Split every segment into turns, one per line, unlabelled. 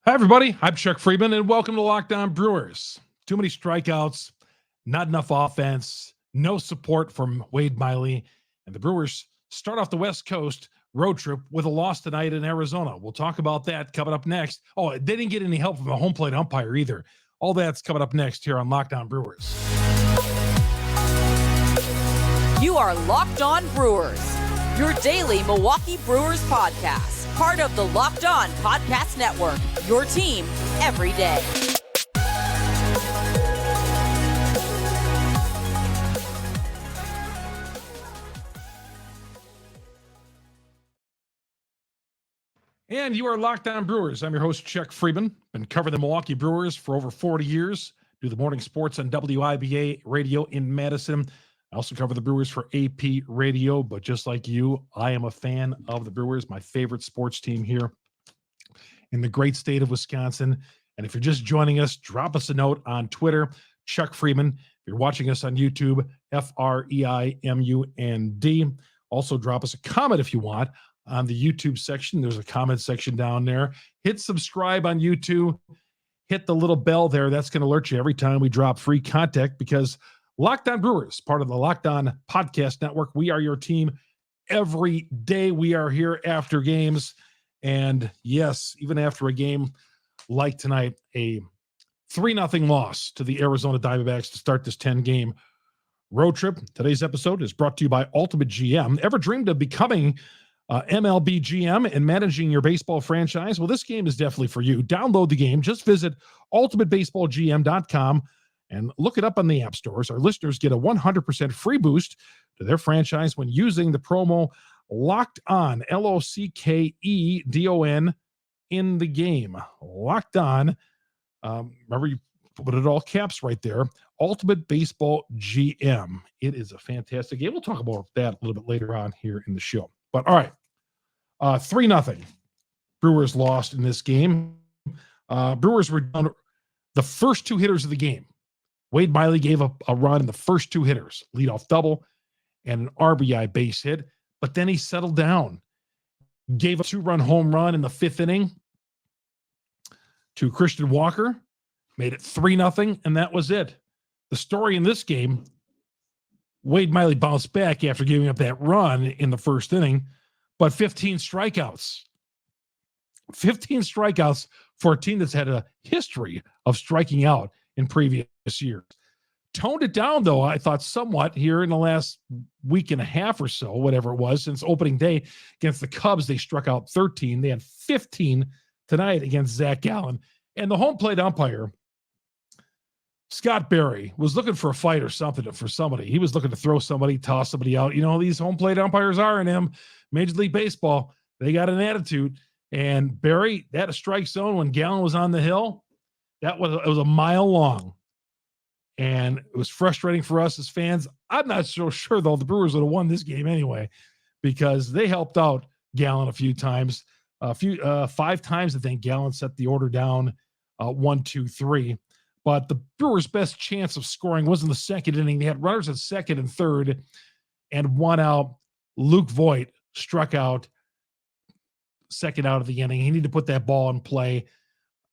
Hi, everybody. I'm Chuck Freeman, and welcome to Locked On Brewers. Too many strikeouts, not enough offense, no support from Wade Miley, and the Brewers start off the West Coast road trip with a loss tonight in Arizona. We'll talk about that coming up next. Oh, they didn't get any help from a home plate umpire either. All that's coming up next here on Locked On Brewers.
You are Locked On Brewers, your daily Milwaukee Brewers podcast. Part of the Locked On Podcast Network, your team every day.
And you are Locked On Brewers. I'm your host, Chuck Freeman. Been covering the Milwaukee Brewers for over 40 years. Do the morning sports on WIBA radio in Madison. I also cover the Brewers for AP Radio, but just like you, I am a fan of the Brewers, my favorite sports team here in the great state of Wisconsin. And if you're just joining us, drop us a note on Twitter, Chuck Freeman. If you're watching us on YouTube, FREIMUND. Also drop us a comment if you want on the YouTube section. There's a comment section down there. Hit subscribe on YouTube. Hit the little bell there. That's going to alert you every time we drop free content, because Locked On Brewers, part of the Locked On Podcast Network. We are your team every day. We are here after games. And yes, even after a game like tonight, a 3-0 loss to the Arizona Diamondbacks to start this 10-game road trip. Today's episode is brought to you by Ultimate GM. Ever dreamed of becoming MLB GM and managing your baseball franchise? Well, this game is definitely for you. Download the game. Just visit ultimatebaseballgm.com and look it up on the app stores. Our listeners get a 100% free boost to their franchise when using the promo Locked On, LOCKEDON, in the game. Locked On. Remember, you put it all caps right there. Ultimate Baseball GM. It is a fantastic game. We'll talk about that a little bit later on here in the show. But all right, 3-0. Brewers lost in this game. Brewers were down the first two hitters of the game. Wade Miley gave up a run in the first two hitters, leadoff double and an RBI base hit. But then he settled down, gave a 2-run home run in the 5th inning to Christian Walker, made it 3-0, and that was it. The story in this game, Wade Miley bounced back after giving up that run in the first inning, but 15 strikeouts. 15 strikeouts for a team that's had a history of striking out in previous years. Toned it down, though, I thought, somewhat here in the last week and a half or so, whatever it was, since opening day against the Cubs. They struck out 13. They had 15 tonight against Zac Gallen. And the home plate umpire, Scott Berry, was looking for a fight or something for somebody. He was looking to throw somebody, toss somebody out. You know, these home plate umpires are in him. Major League Baseball, they got an attitude. And Berry, that a strike zone when Gallen was on the hill, it was a mile long. And it was frustrating for us as fans. I'm not so sure, though, the Brewers would have won this game anyway, because they helped out Gallen a few times. 5 times, I think, Gallen set the order down 1, 2, 3. But the Brewers' best chance of scoring was in the second inning. They had runners at second and third, and 1 out. Luke Voit struck out, second out of the inning. He needed to put that ball in play.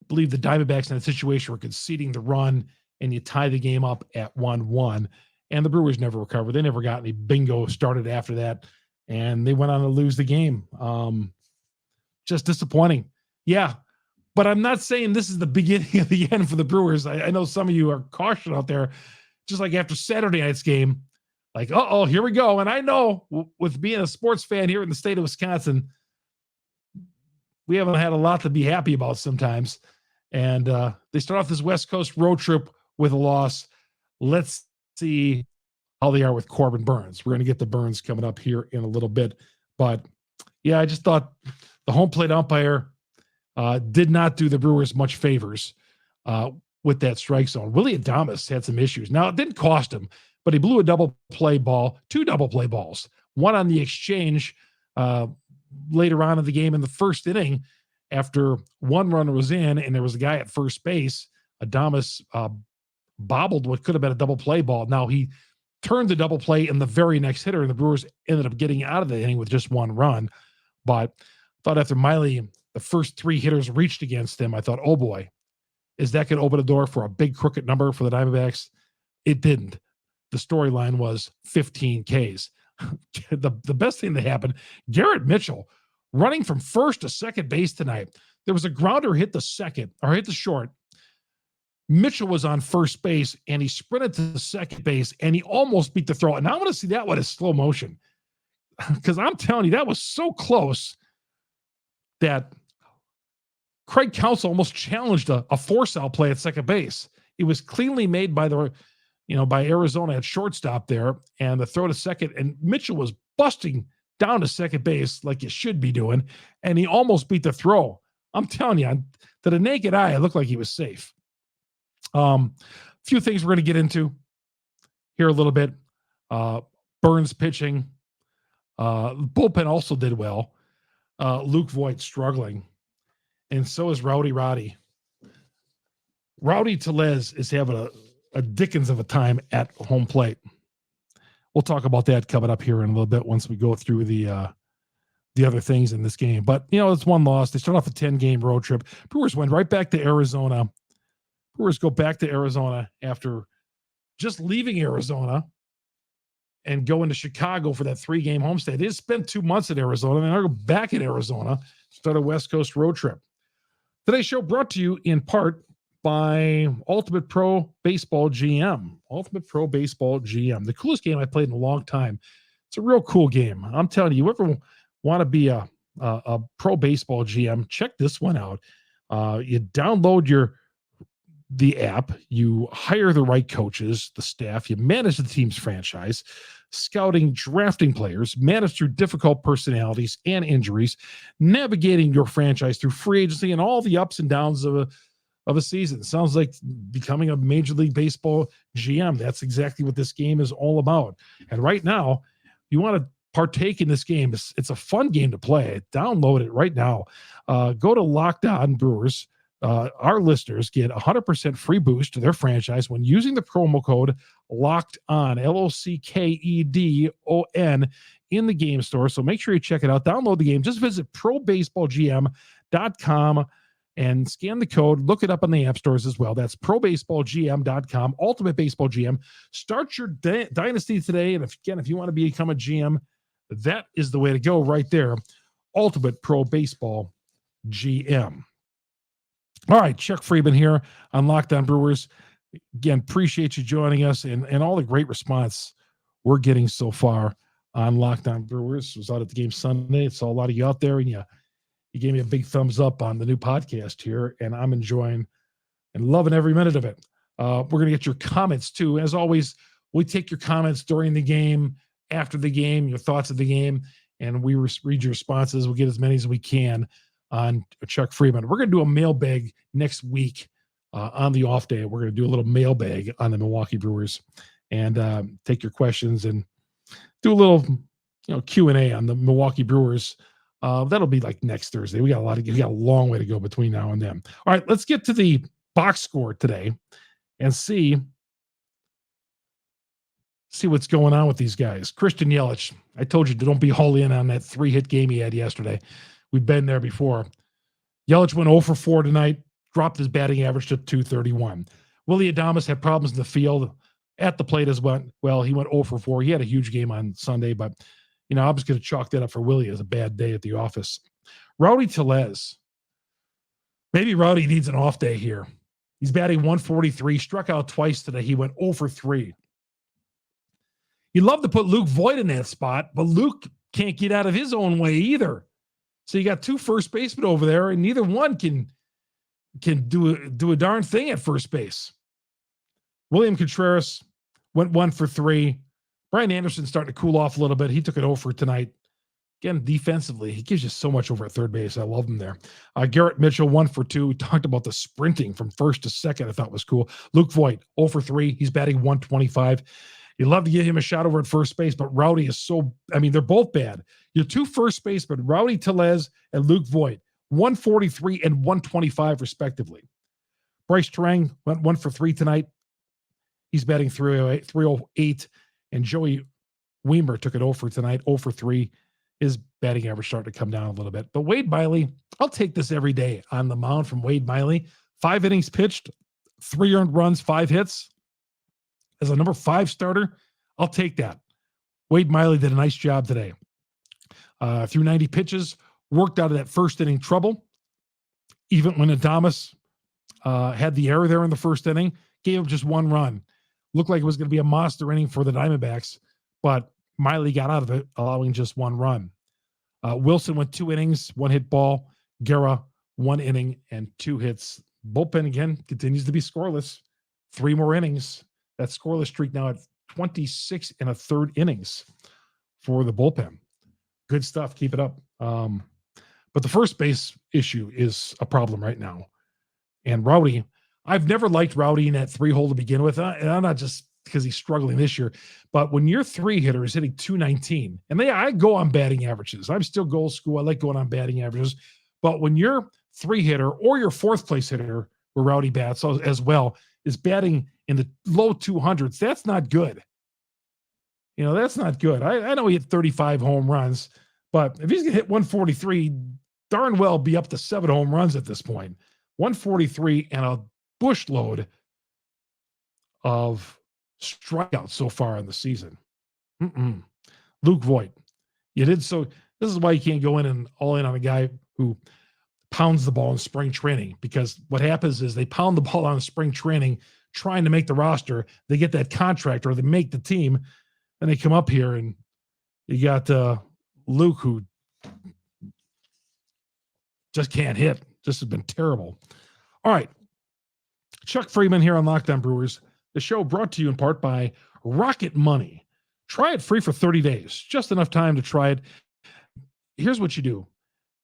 I believe the Diamondbacks in that situation were conceding the run, and you tie the game up at 1-1. And the Brewers never recovered. They never got any bingo started after that, and they went on to lose the game. Just disappointing. Yeah, but I'm not saying this is the beginning of the end for the Brewers. I know some of you are cautious out there, just like after Saturday night's game, like, uh-oh, here we go. And I know with being a sports fan here in the state of Wisconsin, we haven't had a lot to be happy about sometimes. And they start off this West Coast road trip with a loss. Let's see how they are with Corbin Burnes. We're going to get the Burnes coming up here in a little bit. But, yeah, I just thought the home plate umpire did not do the Brewers much favors with that strike zone. Willie Adames had some issues. Now, it didn't cost him, but he blew a double play ball, 2 double play balls, one on the exchange later on in the game in the first inning after 1 runner was in and there was a guy at first base. Adames bobbled what could have been a double play ball. Now, he turned the double play in the very next hitter, and the Brewers ended up getting out of the inning with just 1 run. But I thought after Miley the first 3 hitters reached against him, I thought, oh boy, is that going to open the door for a big crooked number for the Diamondbacks? It didn't. The storyline was 15 Ks. The best thing that happened, Garrett Mitchell running from first to second base tonight. There was a grounder hit the short. Mitchell was on first base, and he sprinted to the second base, and he almost beat the throw. And I want to see that one in slow motion, because I'm telling you, that was so close that Craig Counsell almost challenged a force-out play at second base. It was cleanly made by by Arizona at shortstop there, and the throw to second, and Mitchell was busting down to second base like you should be doing, and he almost beat the throw. I'm telling you, to the naked eye, it looked like he was safe. Few things we're going to get into here a little bit. Burns pitching. Bullpen also did well. Luke Voit struggling. And so is Rowdy. Rowdy Tellez is having a dickens of a time at home plate. We'll talk about that coming up here in a little bit once we go through the other things in this game. But, it's one loss. They start off a 10-game road trip. Brewers went right back to Arizona. Brewers go back to Arizona after just leaving Arizona and going to Chicago for that 3-game homestand. They just spent 2 months in Arizona, and then they go back in Arizona, start a West Coast road trip. Today's show brought to you in part by Ultimate Pro Baseball GM. Ultimate Pro Baseball GM. The coolest game I played in a long time. It's a real cool game. I'm telling you, whoever want to be a pro baseball GM, check this one out. You download the app, you hire the right coaches, the staff, you manage the team's franchise, scouting, drafting players, manage through difficult personalities and injuries, navigating your franchise through free agency and all the ups and downs of a season. Sounds like becoming a Major League Baseball GM. That's exactly what this game is all about. And right now, you want to partake in this game. It's a fun game to play. Download it right now. Go to Locked On Brewers. Our listeners get 100% free boost to their franchise when using the promo code Locked On, LOCKEDON, in the game store. So make sure you check it out. Download the game. Just visit probaseballgm.com and scan the code. Look it up on the app stores as well. That's probaseballgm.com, Ultimate Baseball GM. Start your dynasty today. And if you want to become a GM, that is the way to go right there. Ultimate Pro Baseball GM. All right, Chuck Freeman here on Locked On Brewers. Again, appreciate you joining us and all the great response we're getting so far on Locked On Brewers. Was out at the game Sunday. Saw a lot of you out there, and you gave me a big thumbs up on the new podcast here, and I'm enjoying and loving every minute of it. We're going to get your comments, too. As always, we take your comments during the game, after the game, your thoughts of the game, and we read your responses. We'll get as many as we can on Chuck Freeman. We're going to do a mailbag next week on the off day. We're going to do a little mailbag on the Milwaukee Brewers and take your questions and do a little Q&A on the Milwaukee Brewers. That'll be like next Thursday. We got a long way to go between now and then. All right, let's get to the box score today and see what's going on with these guys. Christian Yelich, I told you, don't be all in on that 3-hit game he had yesterday. We've been there before. Yelich went 0 for 4 tonight, dropped his batting average to .231. Willie Adames had problems in the field at the plate as well. He went 0 for 4. He had a huge game on Sunday, but I'm just going to chalk that up for Willie as a bad day at the office. Rowdy Tellez. Maybe Rowdy needs an off day here. He's batting 143, struck out twice today. He went 0 for 3. You'd love to put Luke Voit in that spot, but Luke can't get out of his own way either. So you got 2 first basemen over there, and neither one can do a darn thing at first base. William Contreras went 1 for 3. Brian Anderson's starting to cool off a little bit. He took it over tonight. Again, defensively, he gives you so much over at third base. I love him there. Garrett Mitchell, 1 for 2. We talked about the sprinting from first to second. I thought was cool. Luke Voit, 0 for 3. He's batting 125. You'd love to give him a shot over at first base, but Rowdy is they're both bad. Your 2 first basemen, Rowdy Tellez and Luke Voit, 143 and 125 respectively. Bryce Terang went 1 for 3 tonight. He's batting 308. And Joey Weimer took it 0 for tonight, 0 for 3. his batting average starting to come down a little bit. But Wade Miley, I'll take this every day on the mound from Wade Miley. 5 innings pitched, 3 earned runs, 5 hits. As a number 5 starter, I'll take that. Wade Miley did a nice job today. Through 90 pitches, worked out of that first inning trouble. Even when Adames had the error there in the first inning, gave up just 1 run. Looked like it was going to be a monster inning for the Diamondbacks, but Miley got out of it, allowing just 1 run. Wilson went 2 innings, 1 hit ball. Guerra, 1 inning and 2 hits. Bullpen, again, continues to be scoreless. 3 more innings. That scoreless streak now at 26 1/3 innings for the bullpen. Good stuff. Keep it up. But the first base issue is a problem right now. And Rowdy, I've never liked Rowdy in that 3-hole to begin with. And I'm not just because he's struggling this year. But when your 3-hitter is hitting 219, and I go on batting averages. I'm still gold school. I like going on batting averages. But when your 3-hitter or your 4th place hitter, where Rowdy bats as well, is batting in the low 200s, that's not good. That's not good. I know he hit 35 home runs, but if he's going to hit 143, darn well be up to 7 home runs at this point. 143 and a bush load of strikeouts so far in the season. Luke Voit, you did so. This is why you can't go in and all in on a guy who pounds the ball in spring training, because what happens is they pound the ball on spring training trying to make the roster. They get that contract or they make the team, and they come up here and you got Luke, who just can't hit. This has been terrible. All right. Chuck Freeman here on Locked On Brewers. The show brought to you in part by RocketMoney. Try it free for 30 days. Just enough time to try it. Here's what you do.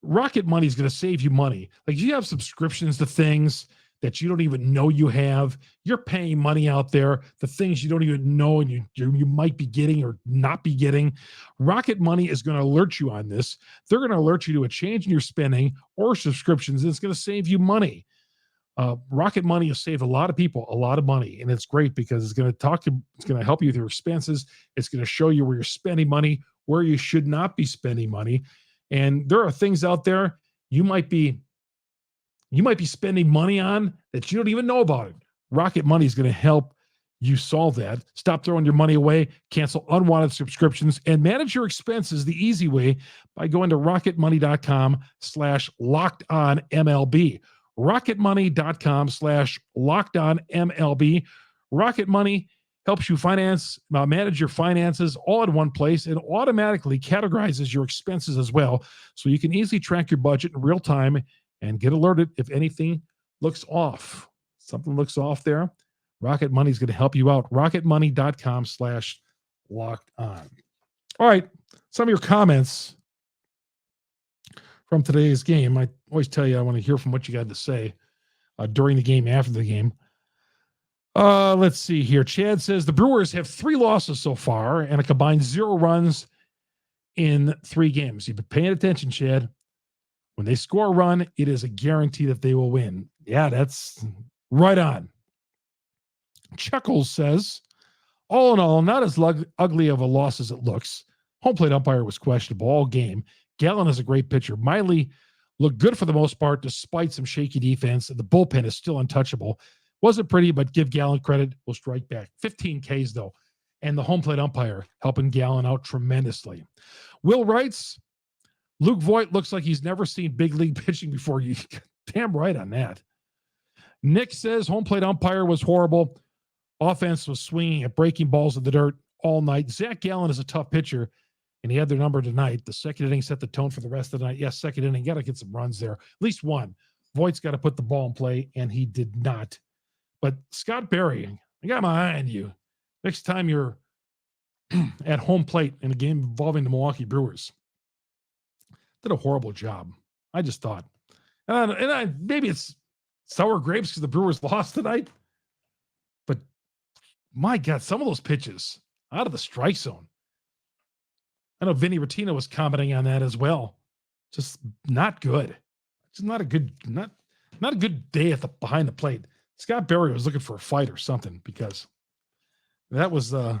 RocketMoney is going to save you money. Like, you have subscriptions to things that you don't even know you have. You're paying money out there, the things you don't even know and you might be getting or not be getting. RocketMoney is going to alert you on this. They're going to alert you to a change in your spending or subscriptions, and it's going to save you money. RocketMoney has saved a lot of people a lot of money, and it's great because it's going to help you with your expenses. It's going to show you where you're spending money, where you should not be spending money. And there are things out there you might be spending money on that you don't even know about it. RocketMoney is going to help you solve that. Stop throwing your money away, cancel unwanted subscriptions, and manage your expenses the easy way by going to rocketmoney.com/lockedonmlb. rocketmoney.com/lockedonmlb. RocketMoney helps you manage your finances all in one place, and automatically categorizes your expenses as well, so you can easily track your budget in real time and get alerted if anything looks off. Something looks off there. RocketMoney is going to help you out. rocketmoney.com/lockedon. All right. Some of your comments from today's game. I always tell you I want to hear from what you got to say during the game, after the game. Let's see here. Chad says the Brewers have 3 losses so far and a combined 0 runs in 3 games. You've been paying attention, Chad. When they score a run, it is a guarantee that they will win. Yeah, that's right on. Chuckles says, all in all, not as ugly of a loss as it looks. Home plate umpire was questionable all game. Gallen is a great pitcher. Miley looked good for the most part, despite some shaky defense. The bullpen is still untouchable. Wasn't pretty, but give Gallen credit. We'll strike back. 15 Ks, though. And the home plate umpire helping Gallen out tremendously. Will writes, Luke Voit looks like he's never seen big league pitching before. You damn right on that. Nick says home plate umpire was horrible. Offense was swinging at breaking balls in the dirt all night. Zac Gallen is a tough pitcher, and he had their number tonight. The second inning set the tone for the rest of the night. Yes, second inning, got to get some runs there. At least one. Voigt's got to put the ball in play, and he did not. But Scott Berry, I got my eye on you. Next time you're at home plate in a game involving the Milwaukee Brewers, did a horrible job. I just thought. And maybe it's sour grapes because the Brewers lost tonight. But my God, some of those pitches out of the strike zone. I know Vinny Ratina was commenting on that as well. Just not good. It's not a good day behind the plate. Scott Berry was looking for a fight or something, because that was there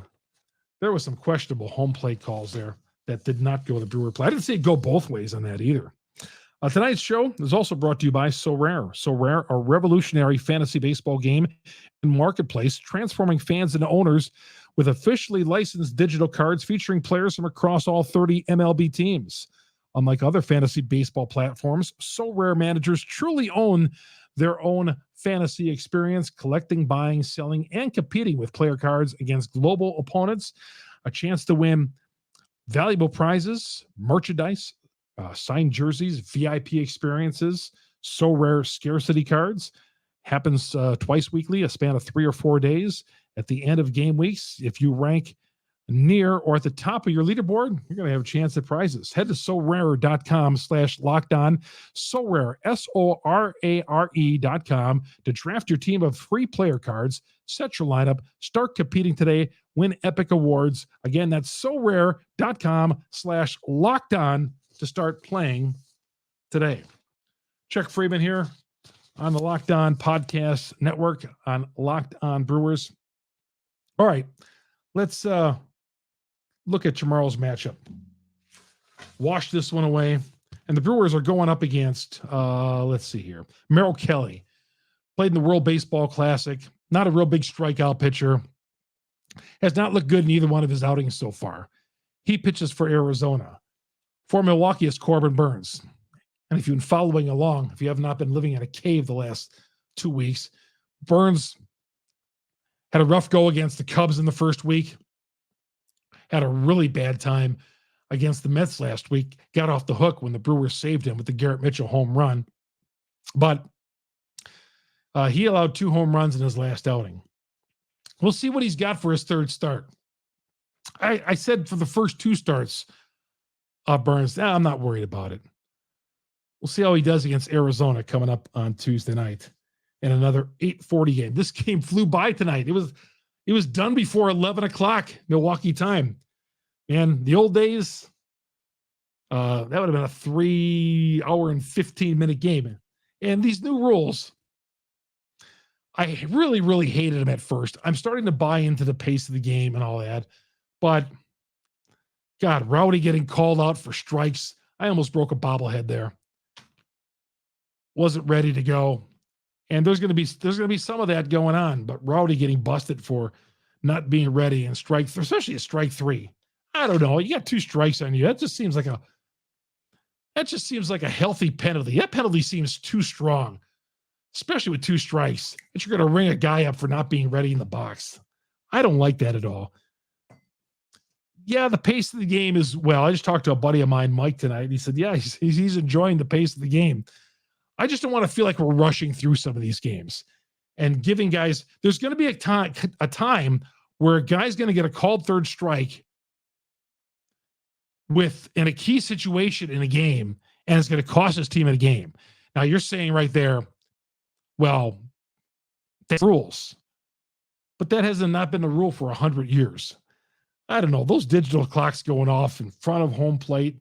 was some questionable home plate calls there. that did not go the Brewer play. I didn't see it go both ways on that either. Tonight's show is also brought to you by So Rare. So Rare, a revolutionary fantasy baseball game and marketplace, transforming fans into owners with officially licensed digital cards featuring players from across all 30 MLB teams. Unlike other fantasy baseball platforms, So Rare managers truly own their own fantasy experience, collecting, buying, selling, and competing with player cards against global opponents. A chance to win valuable prizes, merchandise, signed jerseys, VIP experiences, So Rare scarcity cards. Happens twice weekly, a span of 3 or 4 days. At the end of game weeks, if you rank near or at the top of your leaderboard, you're going to have a chance at prizes. Head to sorare.com/lockedon, SoRare, SORARE.com to draft your team of free player cards, set your lineup, start competing today, win epic awards. Again, that's sorare.com/lockedon to start playing today. Chuck Freeman here on the Locked On Podcast Network on Locked On Brewers. All right, let's look at tomorrow's matchup. Wash this one away. And the Brewers are going up against, let's see here, Merrill Kelly. Played in the World Baseball Classic. Not a real big strikeout pitcher. Has not looked good in either one of his outings so far. He pitches for Arizona. For Milwaukee is Corbin Burnes. And if you've been following along, if you have not been living in a cave the last 2 weeks, Burnes had a rough go against the Cubs in the first week. Had a really bad time against the Mets last week. Got off the hook when the Brewers saved him with the Garrett Mitchell home run. But he allowed 2 home runs in his last outing. We'll see what he's got for his third start. I said for the first 2 starts, Burnes, I'm not worried about it. We'll see how he does against Arizona coming up on Tuesday night in another 8:40 game. This game flew by tonight. It was done before 11 o'clock Milwaukee time. Man, the old days, that would have been a 3-hour and 15-minute game. And these new rules, I really, really hated them at first. I'm starting to buy into the pace of the game and all that. But, God, Rowdy getting called out for strikes. I almost broke a bobblehead there. Wasn't ready to go. And there's going to be some of that going on. But Rowdy getting busted for not being ready and strike, especially a strike 3. I don't know. You got 2 strikes on you. That just seems like a healthy penalty. That penalty seems too strong, especially with 2 strikes. That you're going to ring a guy up for not being ready in the box. I don't like that at all. Yeah, the pace of the game is, well, I just talked to a buddy of mine, Mike, tonight. And he said, yeah, he's enjoying the pace of the game. I just don't want to feel like we're rushing through some of these games and giving guys, there's going to be a time where a guy's going to get a called third strike in a key situation in a game, and it's going to cost his team in a game. Now you're saying right there, well, that's rules, but that has not been the rule for 100 years. I don't know. Those digital clocks going off in front of home plate,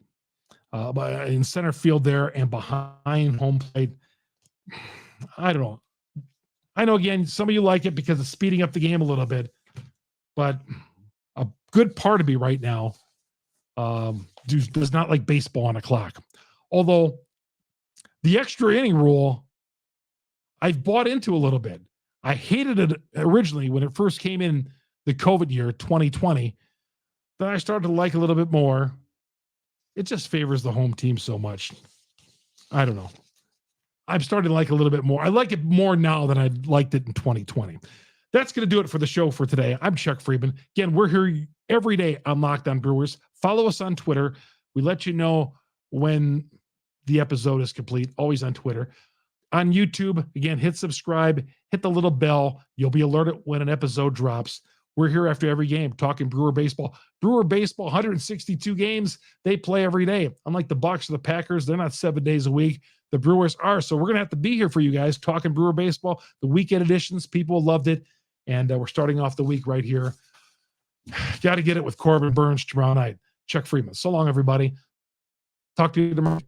in center field there and behind home plate. I don't know. I know, again, some of you like it because it's speeding up the game a little bit, but a good part of me right now does not like baseball on a clock. Although the extra inning rule, I've bought into a little bit. I hated it originally when it first came in the COVID year, 2020. Then I started to like a little bit more. It just favors the home team so much. I don't know. I'm starting to like it a little bit more. I like it more now than I liked it in 2020. That's going to do it for the show for today. I'm Chuck Freeman. Again, we're here every day on Locked On Brewers. Follow us on Twitter. We let you know when the episode is complete, always on Twitter. On YouTube, again, hit subscribe, hit the little bell. You'll be alerted when an episode drops. We're here after every game talking Brewer baseball. Brewer baseball, 162 games. They play every day. Unlike the Bucs or the Packers, they're not 7 days a week. The Brewers are. So we're going to have to be here for you guys talking Brewer baseball. The weekend editions, people loved it. And we're starting off the week right here. Got to get it with Corbin Burnes tomorrow night. Chuck Freeman. So long, everybody. Talk to you tomorrow.